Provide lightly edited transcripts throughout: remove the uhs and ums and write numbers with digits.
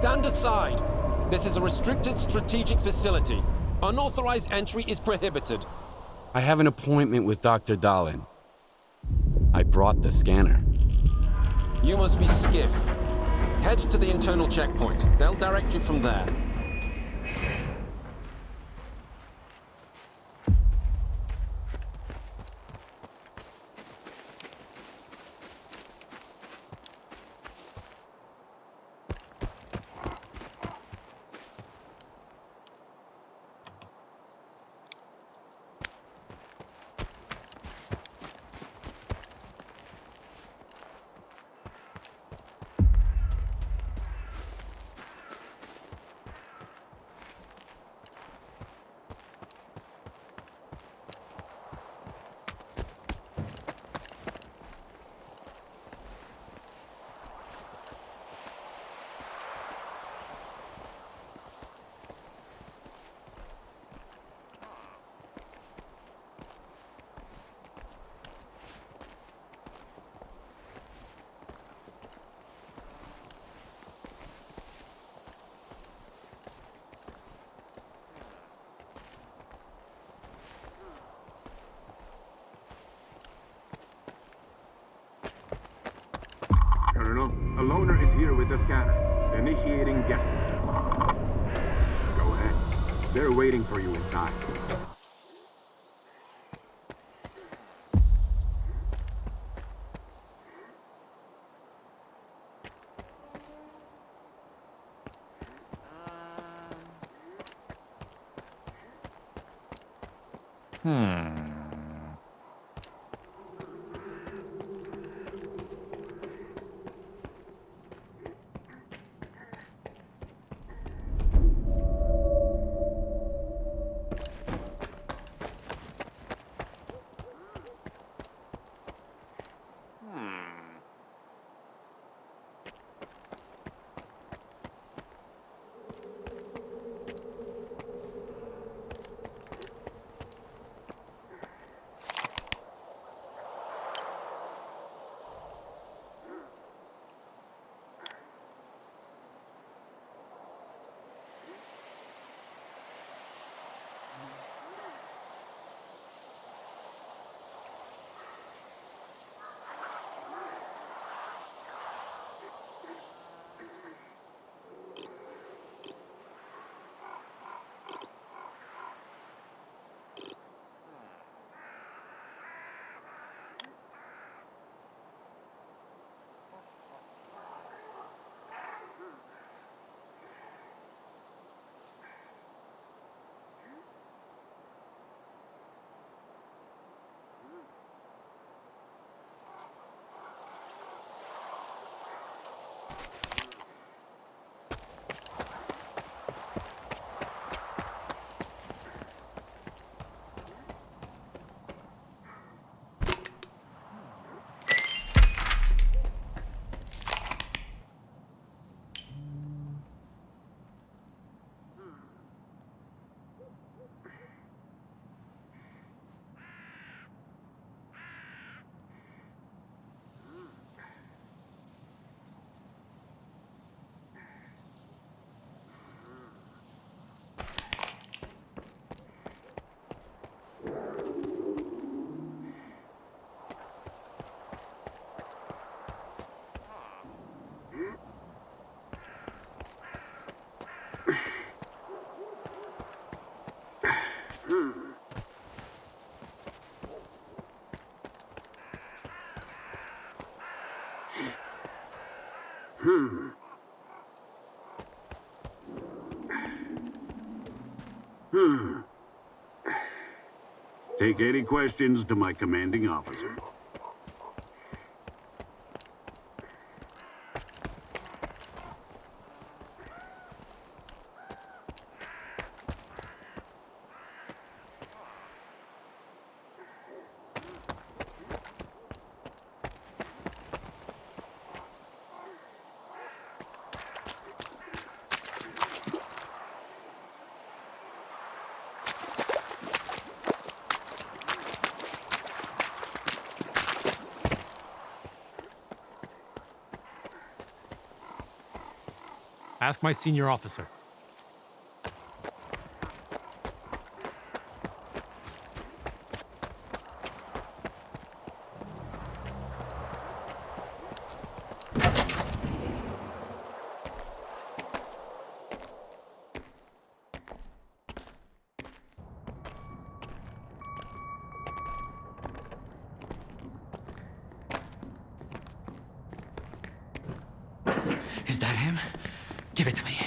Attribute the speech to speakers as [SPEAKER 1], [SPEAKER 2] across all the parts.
[SPEAKER 1] Stand aside. This is a restricted strategic facility. Unauthorized entry is prohibited.
[SPEAKER 2] I have an appointment with Dr. Dalin. I brought the scanner.
[SPEAKER 1] You must be Skiff. Head to the internal checkpoint. They'll direct you from there.
[SPEAKER 3] Colonel, a loner is here with the scanner. Initiating guest. Go ahead. They're waiting for you inside. Take any questions to my commanding officer.
[SPEAKER 4] Ask my senior officer.
[SPEAKER 5] Is that him? Give it to me.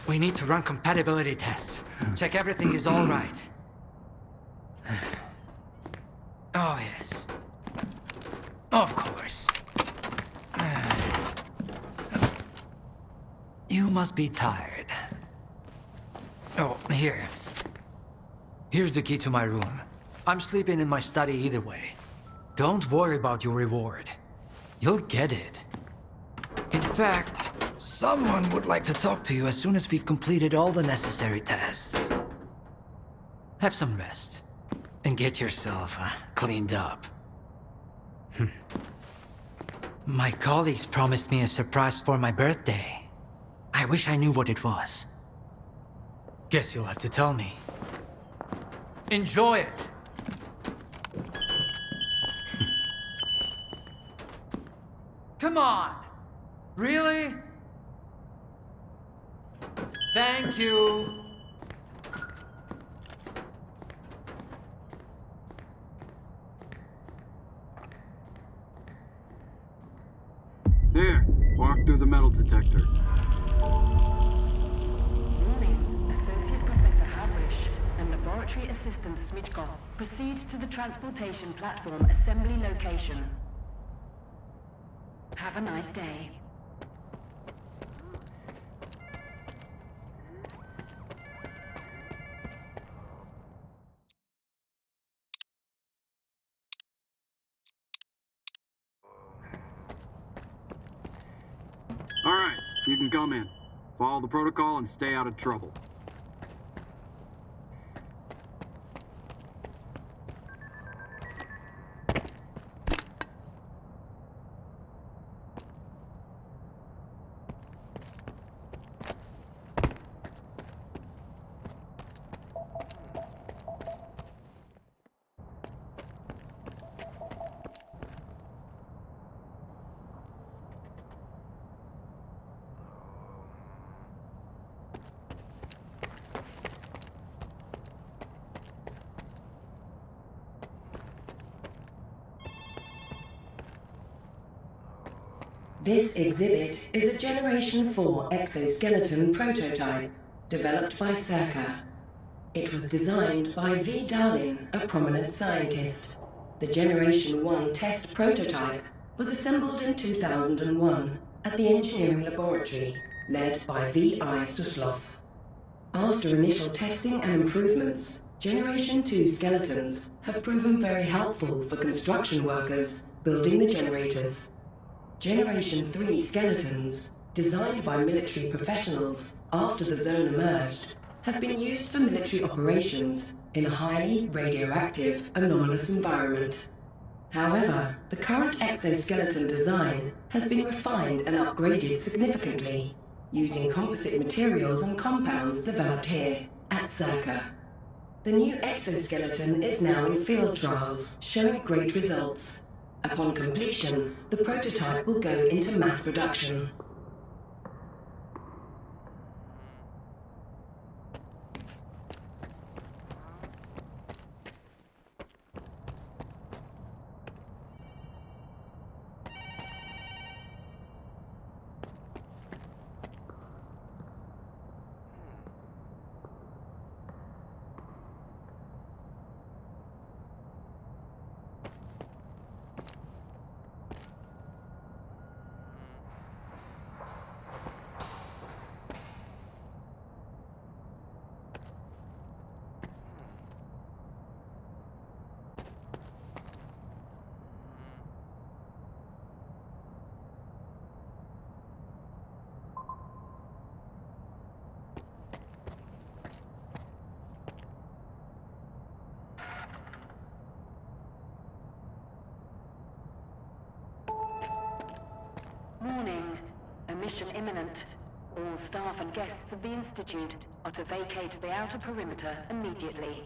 [SPEAKER 5] We need to run compatibility tests. Check everything is all right. Oh, yes. Of course. You must be tired. Oh, here. Here's the key to my room. I'm sleeping in my study either way. Don't worry about your reward. You'll get it. In fact, someone would like to talk to you as soon as we've completed all the necessary tests. Have some rest. And get yourself cleaned up. My colleagues promised me a surprise for my birthday. I wish I knew what it was. Guess you'll have to tell me. Enjoy it! Come on! Really? Thank you!
[SPEAKER 3] There, walk through the metal detector.
[SPEAKER 6] Warning, Associate Professor Havrish and Laboratory Assistant Smitchko proceed to the transportation platform assembly location. Have a nice day.
[SPEAKER 3] All right, you can come in. Follow the protocol and stay out of trouble.
[SPEAKER 6] This exhibit is a Generation 4 exoskeleton prototype developed by S.t.a.l.k.e.r. It was designed by V. Dalin, a prominent scientist. The Generation 1 test prototype was assembled in 2001 at the engineering laboratory led by V.I. Suslov. After initial testing and improvements, Generation 2 skeletons have proven very helpful for construction workers building the generators. Generation 3 skeletons, designed by military professionals after the zone emerged, have been used for military operations in a highly radioactive, anomalous environment. However, the current exoskeleton design has been refined and upgraded significantly, using composite materials and compounds developed here at S.t.a.l.k.e.r. The new exoskeleton is now in field trials, showing great results. Upon completion, the prototype will go into mass production. mission imminent. All staff and guests of the Institute are to vacate the outer perimeter immediately.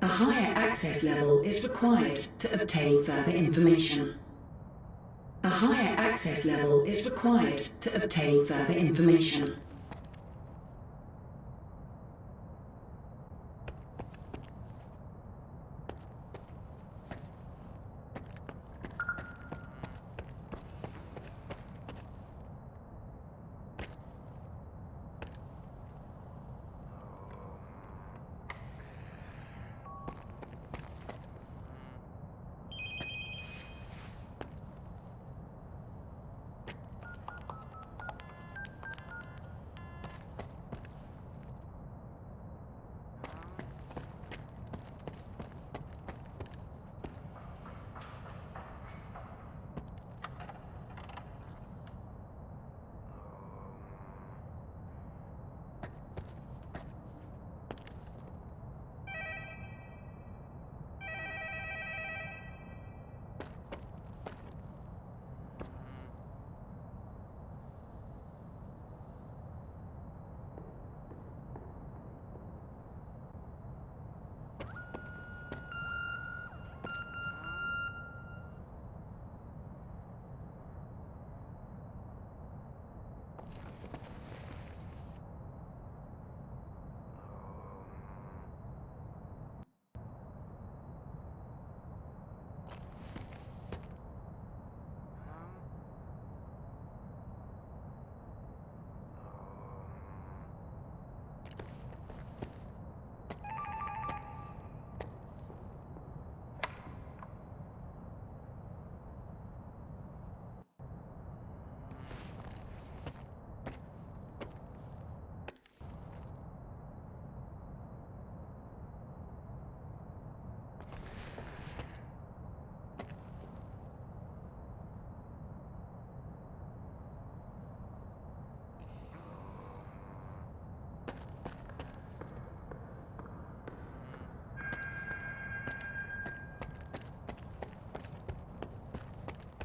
[SPEAKER 6] A higher access level is required to obtain further information. A higher access level is required to obtain further information.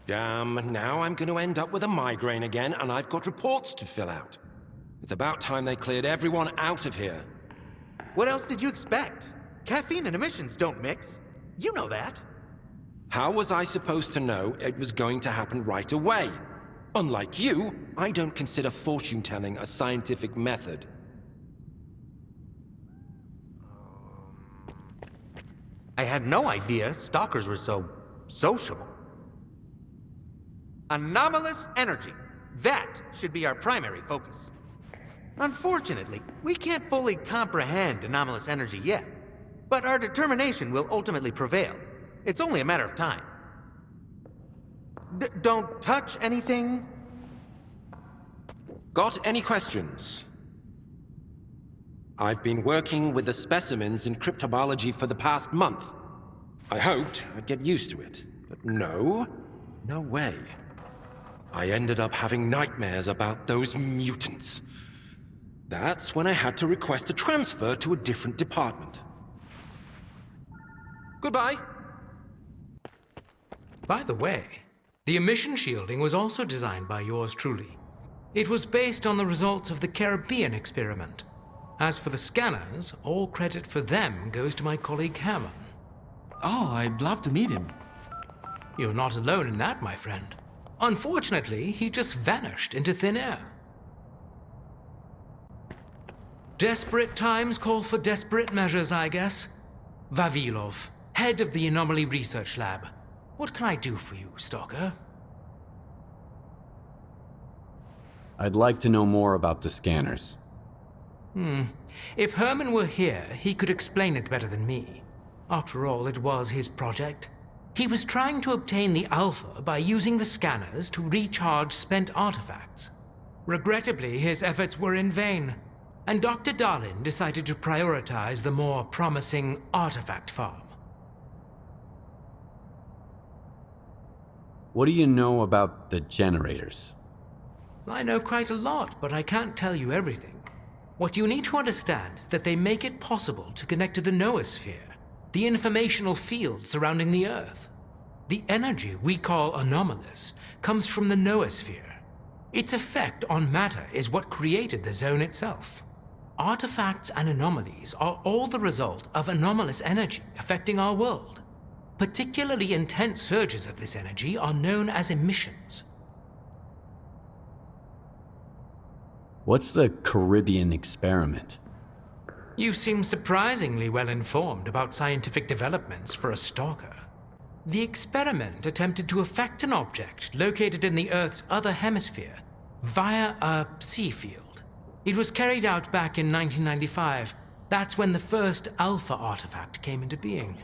[SPEAKER 1] Damn, now I'm going to end up with a migraine again, and I've got reports to fill out. It's about time they cleared everyone out of here.
[SPEAKER 4] What else did you expect? Caffeine and emissions don't mix. You know that.
[SPEAKER 1] How was I supposed to know it was going to happen right away? Unlike you, I don't consider fortune-telling a scientific method.
[SPEAKER 4] I had no idea stalkers were so sociable. Anomalous energy. That should be our primary focus. Unfortunately, we can't fully comprehend anomalous energy yet, but our determination will ultimately prevail. It's only a matter of time. Don't touch anything.
[SPEAKER 1] Got any questions? I've been working with the specimens in cryptobiology for the past month. I hoped I'd get used to it, but no way. I ended up having nightmares about those mutants. That's when I had to request a transfer to a different department. Goodbye.
[SPEAKER 5] By the way,
[SPEAKER 7] The emission shielding was also designed by yours truly. It was based on the results of the Caribbean experiment. As for the scanners, all credit for them goes to my colleague Hammond.
[SPEAKER 8] Oh, I'd love to meet him.
[SPEAKER 7] You're not alone in that, my friend. Unfortunately, he just vanished into thin air. Desperate times call for desperate measures, I guess. Vavilov, head of the Anomaly Research Lab. What can I do for you, S.t.a.l.k.e.r?
[SPEAKER 2] I'd like to know more about the scanners.
[SPEAKER 7] If Herman were here, he could explain it better than me. After all, it was his project. He was trying to obtain the Alpha by using the scanners to recharge spent artifacts. Regrettably, his efforts were in vain, and Dr. Dalin decided to prioritize the more promising artifact farm.
[SPEAKER 2] What do you know about the generators?
[SPEAKER 7] I know quite a lot, but I can't tell you everything. What you need to understand is that they make it possible to connect to the noosphere, the informational field surrounding the Earth. The energy we call anomalous comes from the noosphere. Its effect on matter is what created the zone itself. Artifacts and anomalies are all the result of anomalous energy affecting our world. Particularly intense surges of this energy are known as emissions.
[SPEAKER 2] What's the Caribbean experiment?
[SPEAKER 7] You seem surprisingly well informed about scientific developments for a stalker. The experiment attempted to affect an object located in the Earth's other hemisphere via a sea field. It was carried out back in 1995. That's when the first Alpha artifact came into being.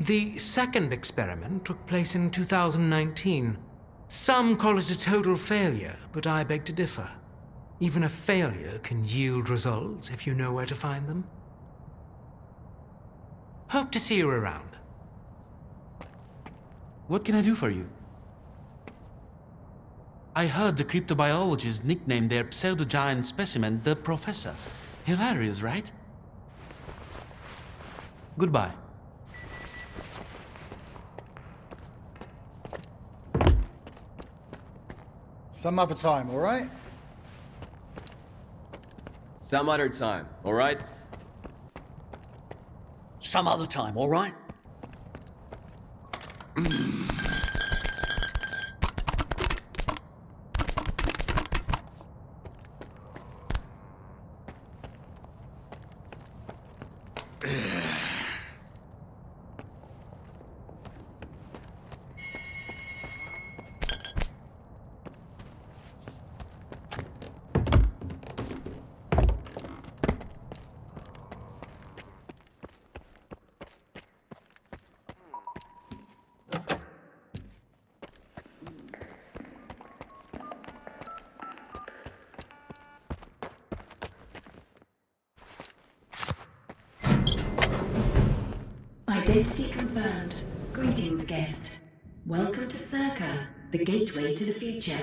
[SPEAKER 7] The second experiment took place in 2019. Some call it a total failure, but I beg to differ. Even a failure can yield results if you know where to find them. Hope to see you around.
[SPEAKER 8] What can I do for you? I heard the cryptobiologists nicknamed their pseudo-giant specimen the Professor. Hilarious, right? Goodbye.
[SPEAKER 9] Some other time, all right?
[SPEAKER 10] Some other time, all right?
[SPEAKER 11] Some other time, all right?
[SPEAKER 6] Identity confirmed. Greetings, guest. Welcome to S.t.a.l.k.e.r, the gateway to the future.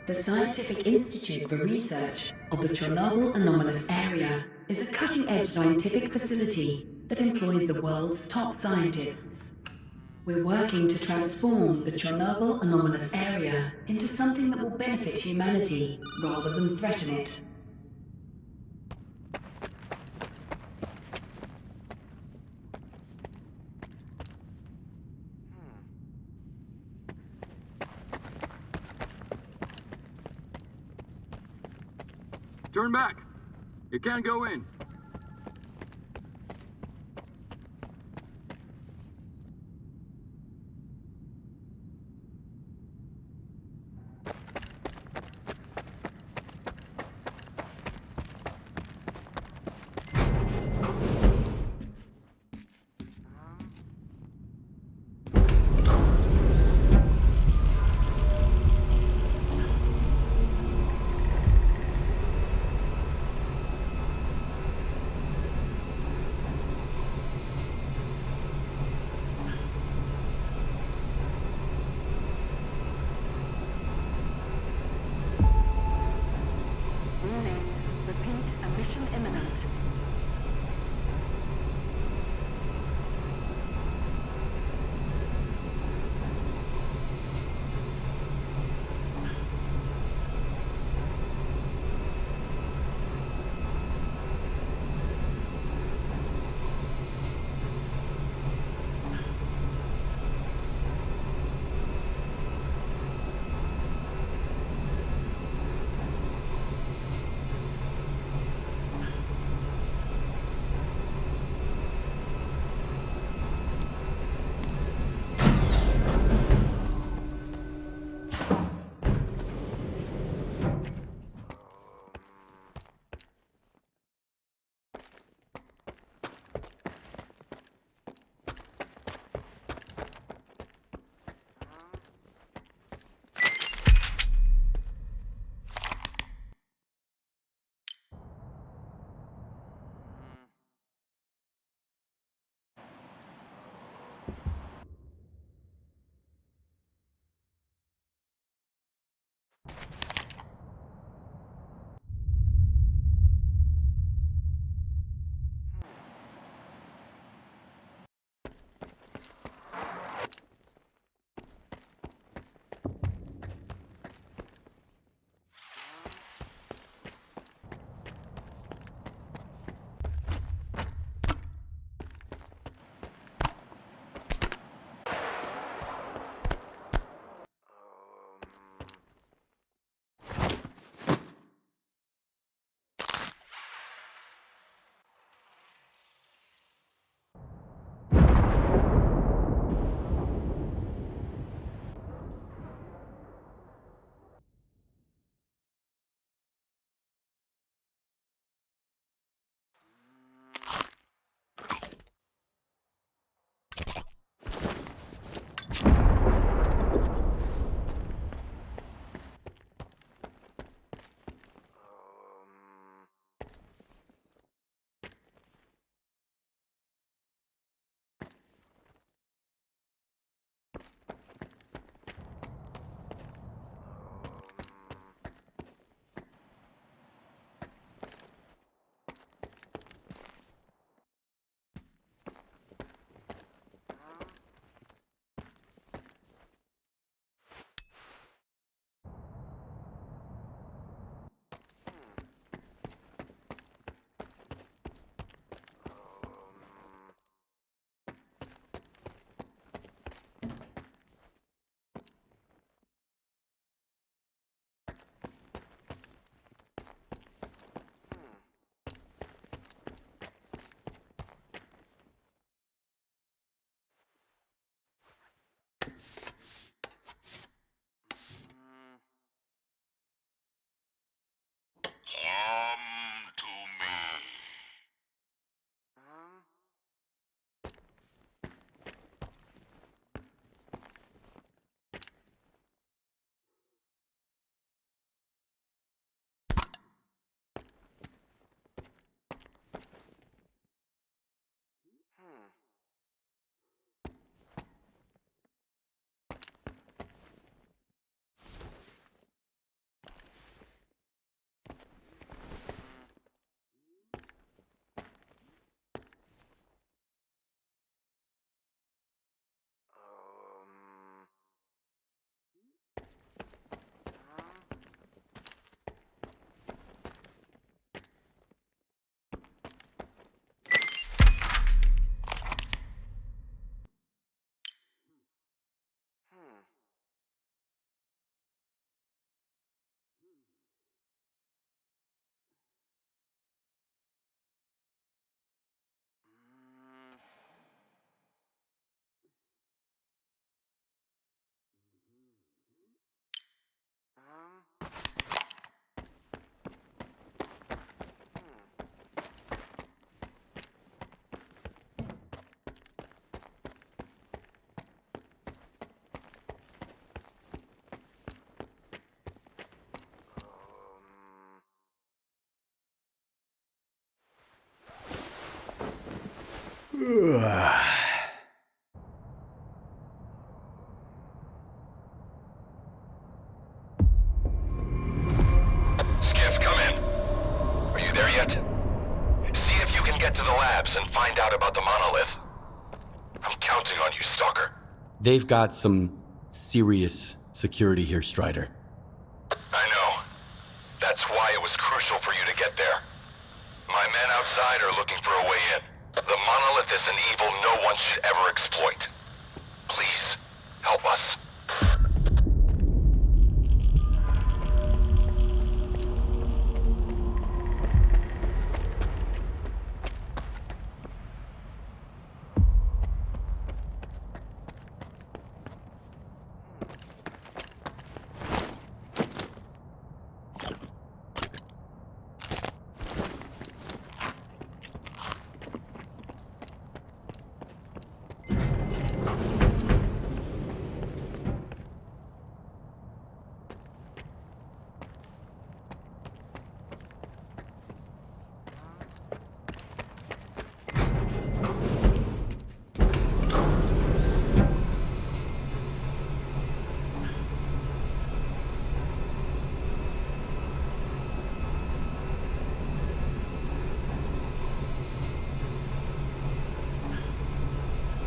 [SPEAKER 6] The Scientific Institute for Research of the Chernobyl Anomalous Area is a cutting-edge scientific facility that employs the world's top scientists. We're working to transform the Chernobyl Anomalous Area into something that will benefit humanity rather than threaten it.
[SPEAKER 3] Turn back. You can't go in.
[SPEAKER 12] Skiff, come in. Are you there yet? See if you can get to the labs and find out about the monolith. I'm counting on you, Stalker.
[SPEAKER 2] They've got some serious security here, Strider.
[SPEAKER 12] I know. That's why it was crucial for you to get there. My men outside are looking for a way in. The monolith is an evil no one should ever exploit. Please, help us.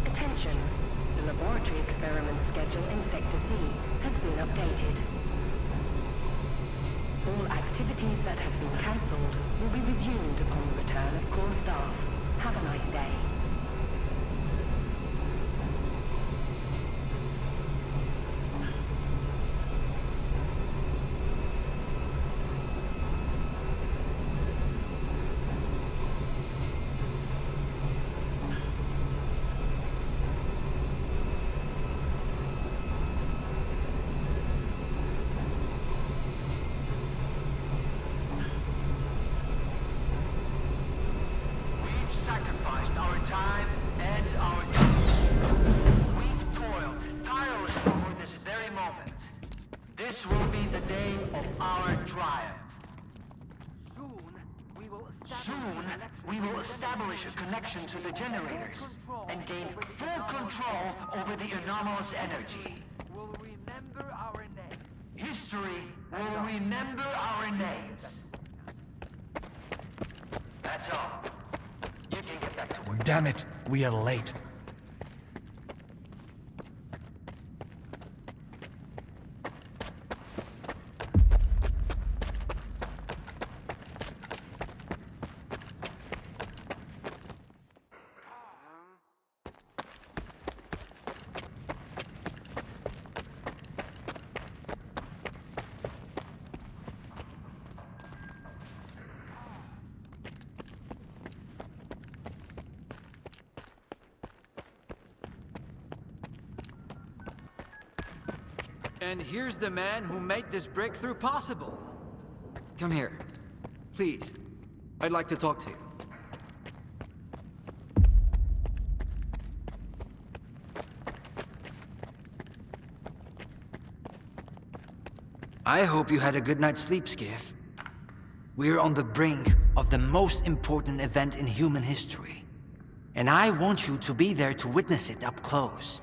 [SPEAKER 6] Attention. The laboratory experiment schedule in Sector C has been updated. All activities that have been cancelled will be resumed upon the return of core staff. Have a nice day.
[SPEAKER 13] Establish a connection to the generators and gain full control over the anomalous energy. We'll remember our names. History will remember our names. That's all. You can get back to work.
[SPEAKER 11] Damn it, we are late.
[SPEAKER 5] And here's the man who made this breakthrough possible. Come here. Please. I'd like to talk to you. I hope you had a good night's sleep, Skiff. We're on the brink of the most important event in human history. And I want you to be there to witness it up close.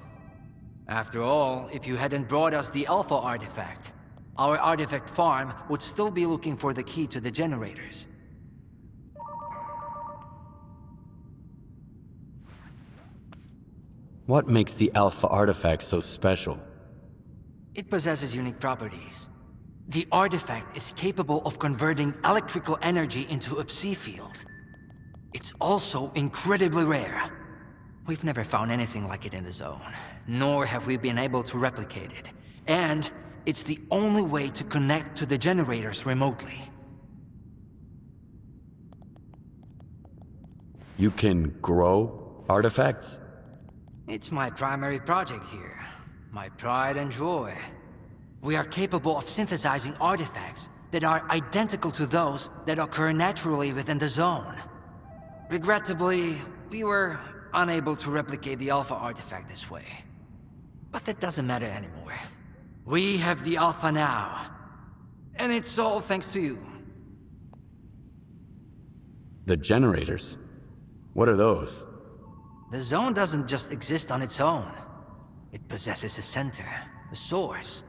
[SPEAKER 5] After all, if you hadn't brought us the Alpha artifact, our artifact farm would still be looking for the key to the generators.
[SPEAKER 2] What makes the Alpha artifact so special?
[SPEAKER 5] It possesses unique properties. The artifact is capable of converting electrical energy into a psi field. It's also incredibly rare. We've never found anything like it in the zone, nor have we been able to replicate it. And it's the only way to connect to the generators remotely.
[SPEAKER 2] You can grow artifacts?
[SPEAKER 5] It's my primary project here. My pride and joy. We are capable of synthesizing artifacts that are identical to those that occur naturally within the zone. Regrettably, we were unable to replicate the Alpha artifact this way. But that doesn't matter anymore. We have the Alpha now. And it's all thanks to you.
[SPEAKER 2] The generators? What are those?
[SPEAKER 5] The zone doesn't just exist on its own. It possesses a center, a source.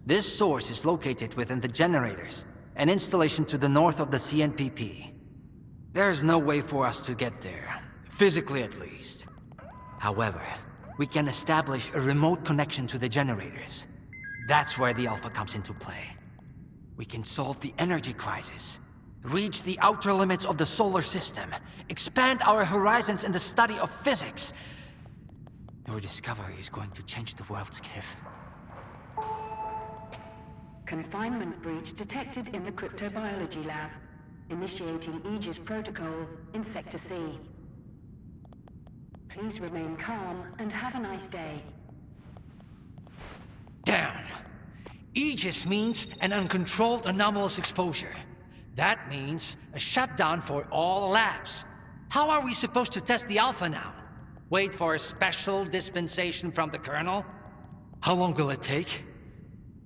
[SPEAKER 5] This source is located within the generators, an installation to the north of the CNPP. There's no way for us to get there, physically at least. However, we can establish a remote connection to the generators. That's where the Alpha comes into play. We can solve the energy crisis, reach the outer limits of the solar system, expand our horizons in the study of physics. Your discovery is going to change the world, Skiff.
[SPEAKER 6] Confinement breach detected in the cryptobiology lab. Initiating Aegis protocol in Sector C. Please remain calm and have a nice day.
[SPEAKER 5] Damn! Aegis means an uncontrolled anomalous exposure. That means a shutdown for all labs. How are we supposed to test the Alpha now? Wait for a special dispensation from the Colonel? How long will it take?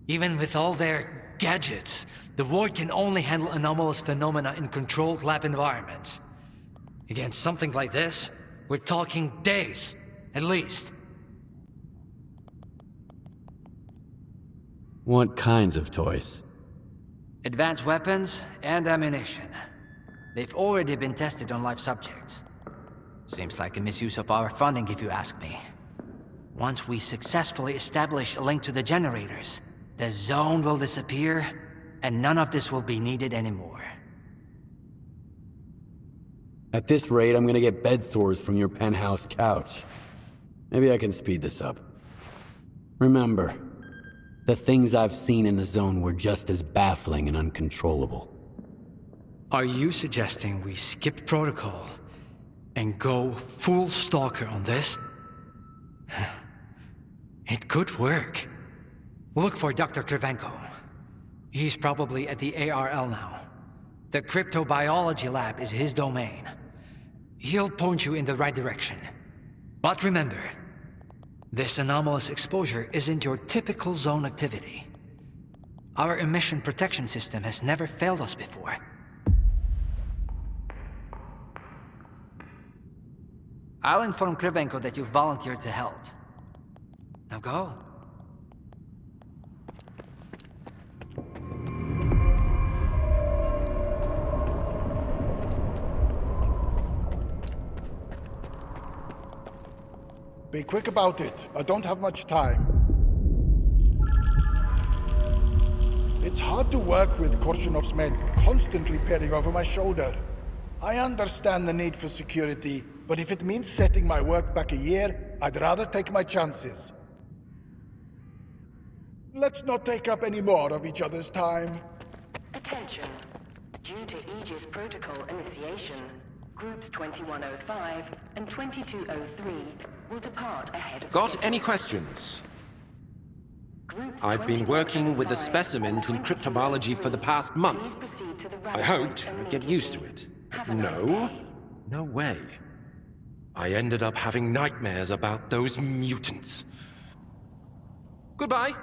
[SPEAKER 5] Even with all their gadgets, the Ward can only handle anomalous phenomena in controlled lab environments. Against something like this, we're talking days, at least.
[SPEAKER 2] What kinds of toys?
[SPEAKER 5] Advanced weapons and ammunition. They've already been tested on live subjects. Seems like a misuse of our funding, if you ask me. Once we successfully establish a link to the generators, the zone will disappear, and none of this will be needed anymore.
[SPEAKER 2] At this rate, I'm gonna get bed sores from your penthouse couch. Maybe I can speed this up. Remember, the things I've seen in the zone were just as baffling and uncontrollable.
[SPEAKER 5] Are you suggesting we skip protocol and go full S.t.a.l.k.e.r on this? It could work. Look for Dr. Kravchenko. He's probably at the ARL now. The cryptobiology lab is his domain. He'll point you in the right direction. But remember, this anomalous exposure isn't your typical zone activity. Our emission protection system has never failed us before. I'll inform Kravchenko that you volunteered to help. Now go.
[SPEAKER 9] Be quick about it. I don't have much time. It's hard to work with Korsunov's men constantly peering over my shoulder. I understand the need for security, but if it means setting my work back a year, I'd rather take my chances. Let's not take up any more of each other's time.
[SPEAKER 6] Attention. Due to Aegis protocol initiation, Groups 2105 and 2203 will depart ahead of
[SPEAKER 1] Got
[SPEAKER 6] schedule.
[SPEAKER 1] any questions?
[SPEAKER 6] Groups
[SPEAKER 1] I've been working with the
[SPEAKER 6] 2105
[SPEAKER 1] specimens in
[SPEAKER 6] and
[SPEAKER 1] cryptobiology for the
[SPEAKER 6] 2203,
[SPEAKER 1] past month.
[SPEAKER 6] please proceed to the
[SPEAKER 1] I
[SPEAKER 6] right
[SPEAKER 1] hoped
[SPEAKER 6] point and
[SPEAKER 1] I'd get
[SPEAKER 6] meet
[SPEAKER 1] used
[SPEAKER 6] me.
[SPEAKER 1] to it.
[SPEAKER 6] Have a nice
[SPEAKER 1] No,
[SPEAKER 6] day.
[SPEAKER 1] no way. I ended up having nightmares about those mutants. Goodbye.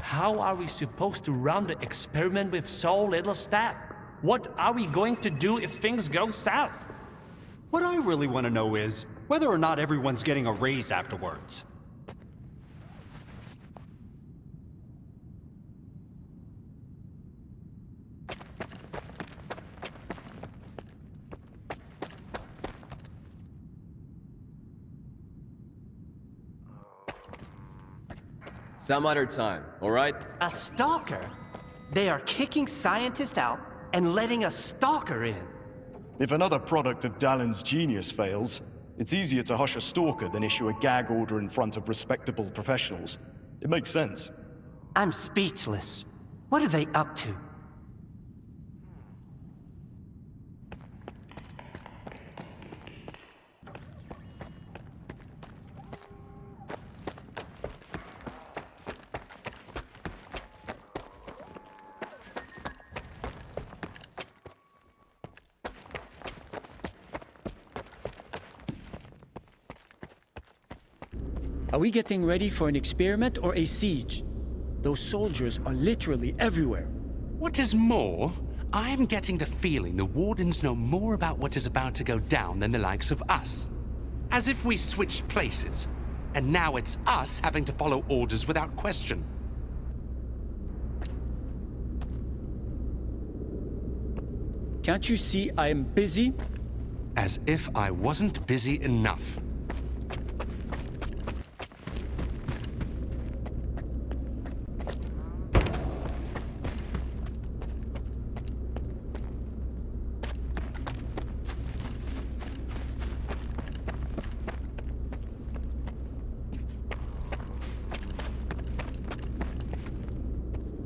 [SPEAKER 14] How are we supposed to run the experiment with so little staff? What are we going to do if things go south?
[SPEAKER 15] What I really want to know is whether or not everyone's getting a raise afterwards.
[SPEAKER 10] Some other time, all right?
[SPEAKER 11] A stalker? They are kicking scientists out and letting a stalker in.
[SPEAKER 16] If another product of Dalin's genius fails, it's easier to hush a stalker than issue a gag order in front of respectable professionals. It makes sense.
[SPEAKER 11] I'm speechless. What are they up to?
[SPEAKER 17] Are we getting ready for an experiment or a siege? Those soldiers are literally everywhere.
[SPEAKER 8] What is more, I am getting the feeling the Wardens know more about what is about to go down than the likes of us. As if we switched places, and now it's us having to follow orders without question.
[SPEAKER 17] Can't you see I am busy?
[SPEAKER 8] As if I wasn't busy enough.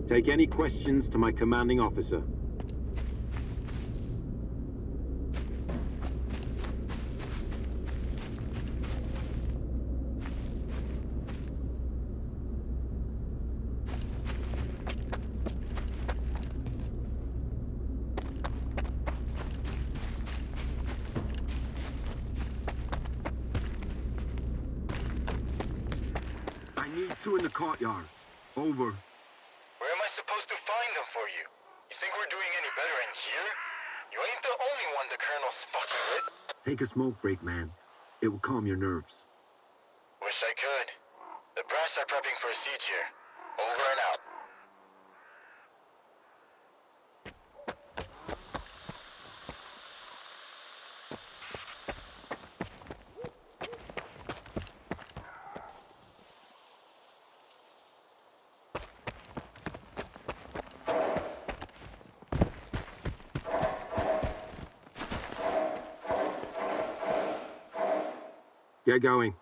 [SPEAKER 3] Take any questions to my commanding officer. I need two in the courtyard. Over.
[SPEAKER 12] Where am I supposed to find them for you? You think we're doing any better in here? You ain't the only one the Colonel's fucking with.
[SPEAKER 3] Take a smoke break, man. It will calm your nerves.
[SPEAKER 12] Wish I could. The brass are prepping for a siege here. Over and out.
[SPEAKER 3] Get going.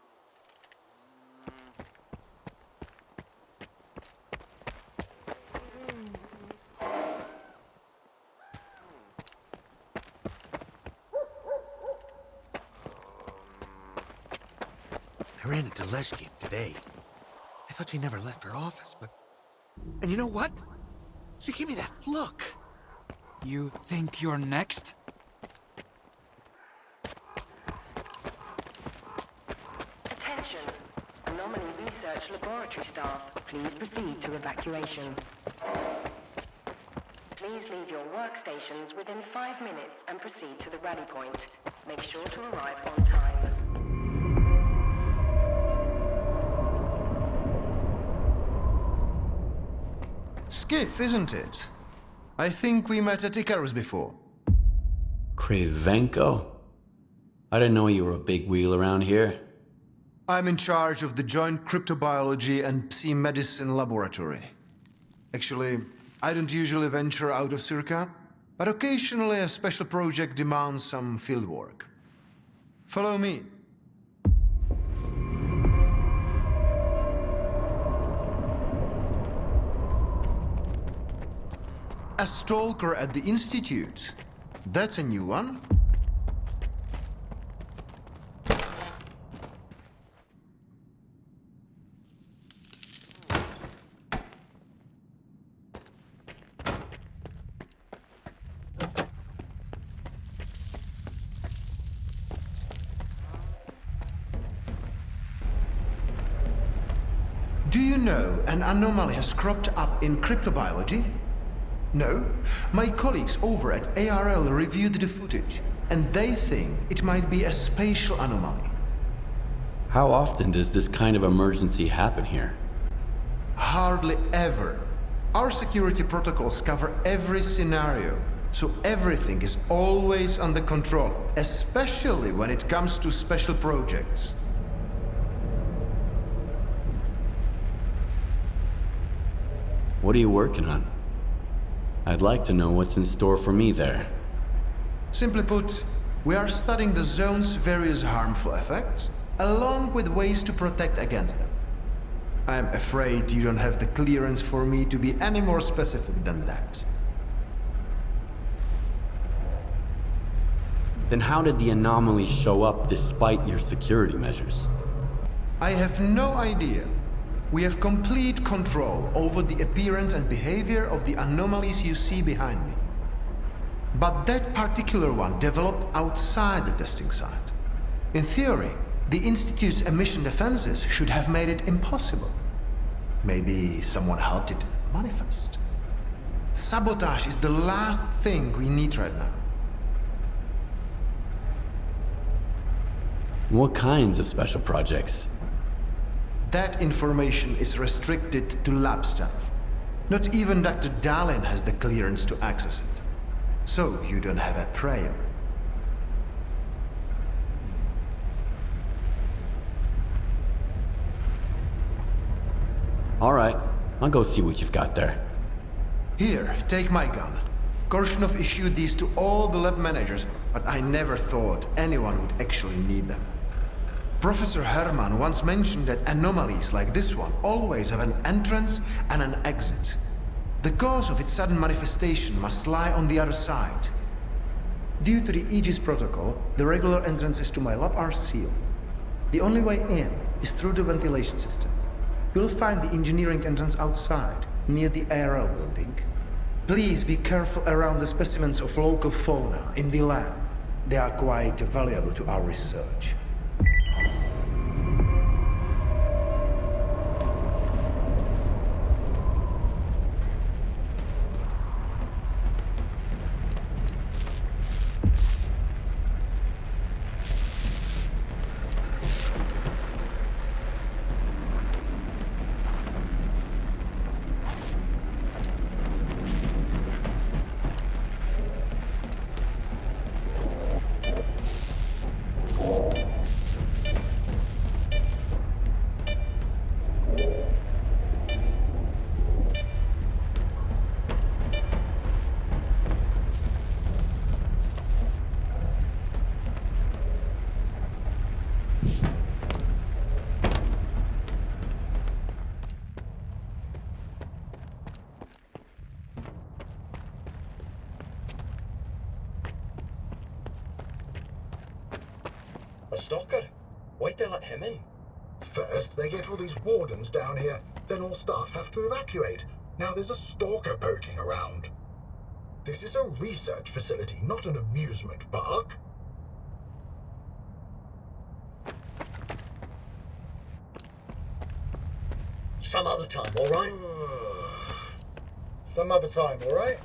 [SPEAKER 4] I ran into Leshki today. I thought she never left her office, but... And you know what? She gave me that look.
[SPEAKER 5] You think you're next?
[SPEAKER 6] Attention. Anomaly Research Laboratory staff, please proceed to evacuation. Please leave your workstations within 5 minutes and proceed to the rally point. Make sure to arrive on time.
[SPEAKER 18] Skiff, isn't it? I think we met at Icarus before.
[SPEAKER 2] Cravenko? I didn't know you were a big wheel around here.
[SPEAKER 18] I'm in charge of the Joint Cryptobiology and Psi-Medicine Laboratory. Actually, I don't usually venture out of S.t.a.l.k.e.r, but occasionally a special project demands some fieldwork. Follow me. A stalker at the Institute. That's a new one. Do you know an anomaly has cropped up in cryptobiology? No? My colleagues over at ARL reviewed the footage, and they think it might be a spatial anomaly.
[SPEAKER 2] How often does this kind of emergency happen here?
[SPEAKER 18] Hardly ever. Our security protocols cover every scenario, so everything is always under control, especially when it comes to special projects.
[SPEAKER 2] What are you working on? I'd like to know what's in store for me there.
[SPEAKER 18] Simply put, we are studying the zone's various harmful effects, along with ways to protect against them. I'm afraid you don't have the clearance for me to be any more specific than that.
[SPEAKER 2] Then how did the anomaly show up despite your security measures?
[SPEAKER 18] I have no idea. We have complete control over the appearance and behavior of the anomalies you see behind me. But that particular one developed outside the testing site. In theory, the Institute's emission defenses should have made it impossible. Maybe someone helped it manifest. Sabotage is the last thing we need right now.
[SPEAKER 2] What kinds of special projects?
[SPEAKER 18] That information is restricted to lab staff. Not even Dr. Dalin has the clearance to access it. So you don't have a prayer.
[SPEAKER 2] All right, I'll go see what you've got there.
[SPEAKER 18] Here, take my gun. Korshunov issued these to all the lab managers, but I never thought anyone would actually need them. Professor Herman once mentioned that anomalies like this one always have an entrance and an exit. The cause of its sudden manifestation must lie on the other side. Due to the Aegis protocol, the regular entrances to my lab are sealed. The only way in is through the ventilation system. You'll find the engineering entrance outside, near the ARL building. Please be careful around the specimens of local fauna in the lab. They are quite valuable to our research.
[SPEAKER 19] A stalker? Why'd they let him in? First, they get all these wardens down here, then all staff have to evacuate. Now there's a stalker poking around. This is a research facility, not an amusement park.
[SPEAKER 20] Some other time, all right?
[SPEAKER 19] Some other time, all right?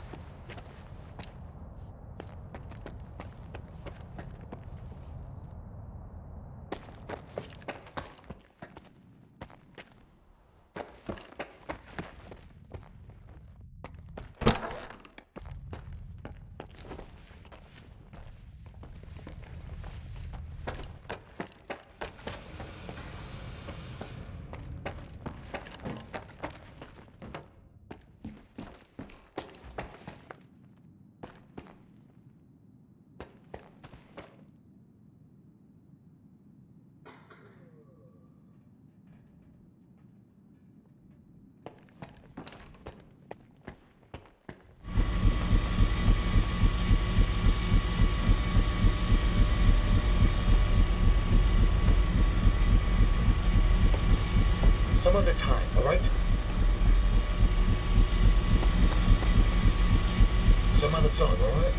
[SPEAKER 20] Some other time, all right?
[SPEAKER 19] Some other time, all right?